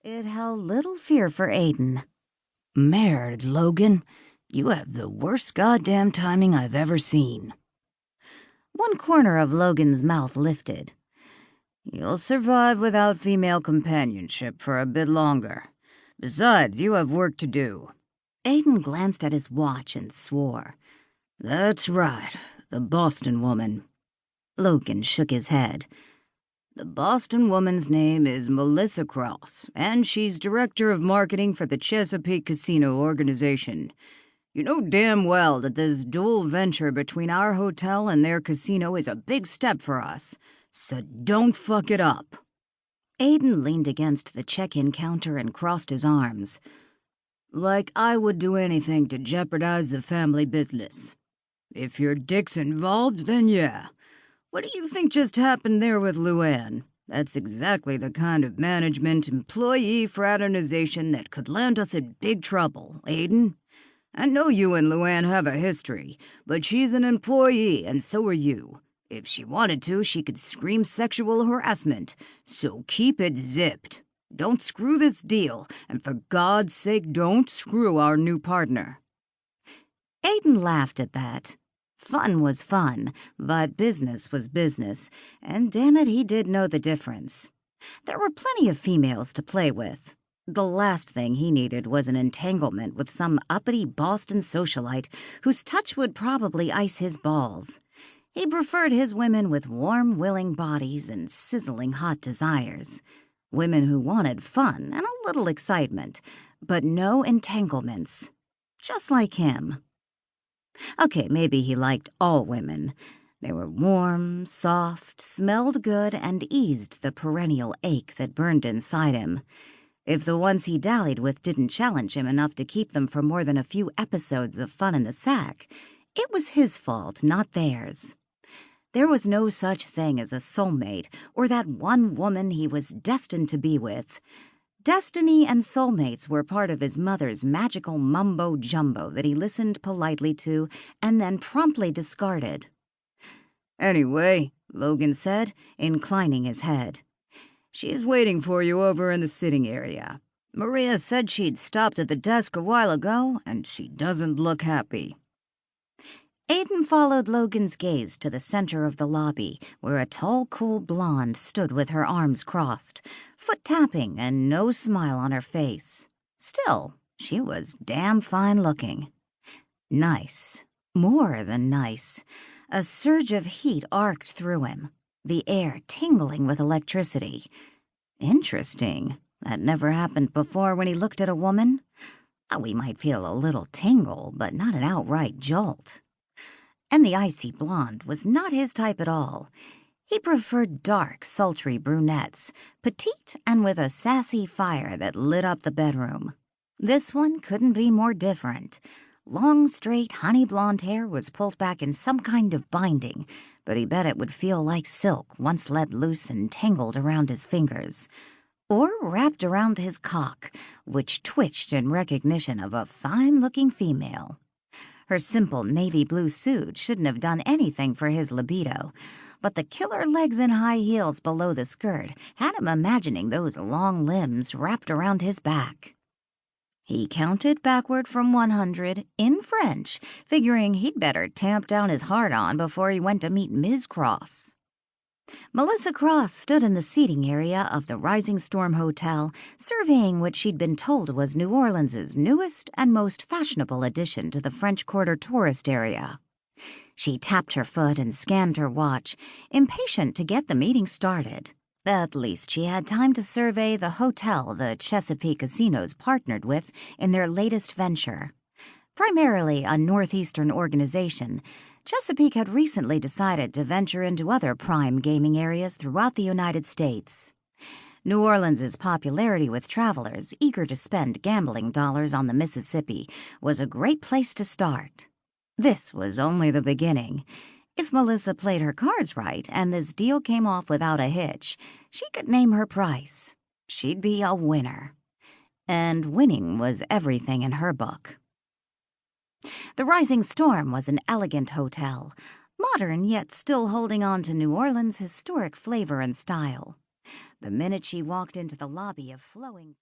It held little fear for Aidan. "Merd, Logan, you have the worst goddamn timing I've ever seen." One corner of Logan's mouth lifted. "You'll survive without female companionship for a bit longer. Besides, you have work to do." Aidan glanced at his watch and swore. "That's right, the Boston woman." Logan shook his head. "The Boston woman's name is Melissa Cross, and she's director of marketing for the Chesapeake Casino organization. You know damn well that this dual venture between our hotel and their casino is a big step for us, so don't fuck it up." Aidan leaned against the check-in counter and crossed his arms. "Like I would do anything to jeopardize the family business. If your dick's involved, then yeah. What do you think just happened there with Luann? That's exactly the kind of management-employee fraternization that could land us in big trouble, Aidan. I know you and Luann have a history, but she's an employee and so are you. If she wanted to, she could scream sexual harassment, so keep it zipped. Don't screw this deal, and for God's sake, don't screw our new partner." Aidan laughed at that. Fun was fun, but business was business, and damn it, he did know the difference. There were plenty of females to play with. The last thing he needed was an entanglement with some uppity Boston socialite whose touch would probably ice his balls. He preferred his women with warm, willing bodies and sizzling hot desires. Women who wanted fun and a little excitement, but no entanglements. Just like him. Okay, maybe he liked all women. They were warm, soft, smelled good, and eased the perennial ache that burned inside him. If the ones he dallied with didn't challenge him enough to keep them for more than a few episodes of fun in the sack, it was his fault, not theirs. There was no such thing as a soulmate or that one woman he was destined to be with. Destiny and soulmates were part of his mother's magical mumbo-jumbo that he listened politely to and then promptly discarded. "Anyway," Logan said, inclining his head, "she's waiting for you over in the sitting area. Maria said she'd stopped at the desk a while ago, and she doesn't look happy." Aidan followed Logan's gaze to the center of the lobby, where a tall, cool blonde stood with her arms crossed, foot-tapping and no smile on her face. Still, she was damn fine-looking. Nice. More than nice. A surge of heat arced through him, the air tingling with electricity. Interesting. That never happened before when he looked at a woman. Oh, he might feel a little tingle, but not an outright jolt. And the icy blonde was not his type at all. He preferred dark, sultry brunettes, petite and with a sassy fire that lit up the bedroom. This one couldn't be more different. Long, straight, honey blonde hair was pulled back in some kind of binding, but he bet it would feel like silk once let loose and tangled around his fingers. Or wrapped around his cock, which twitched in recognition of a fine-looking female. Her simple navy blue suit shouldn't have done anything for his libido, but the killer legs and high heels below the skirt had him imagining those long limbs wrapped around his back. He counted backward from 100 in French, figuring he'd better tamp down his heart-on before he went to meet Ms. Cross. Melissa Cross stood in the seating area of the Rising Storm Hotel, surveying what she'd been told was New Orleans's newest and most fashionable addition to the French Quarter tourist area. She tapped her foot and scanned her watch, impatient to get the meeting started. At least she had time to survey the hotel the Chesapeake casinos partnered with in their latest venture. Primarily a northeastern organization, Chesapeake had recently decided to venture into other prime gaming areas throughout the United States. New Orleans's popularity with travelers eager to spend gambling dollars on the Mississippi was a great place to start. This was only the beginning. If Melissa played her cards right and this deal came off without a hitch, she could name her price. She'd be a winner. And winning was everything in her book. The Rising Storm was an elegant hotel, modern yet still holding on to New Orleans' historic flavor and style. The minute she walked into the lobby of flowing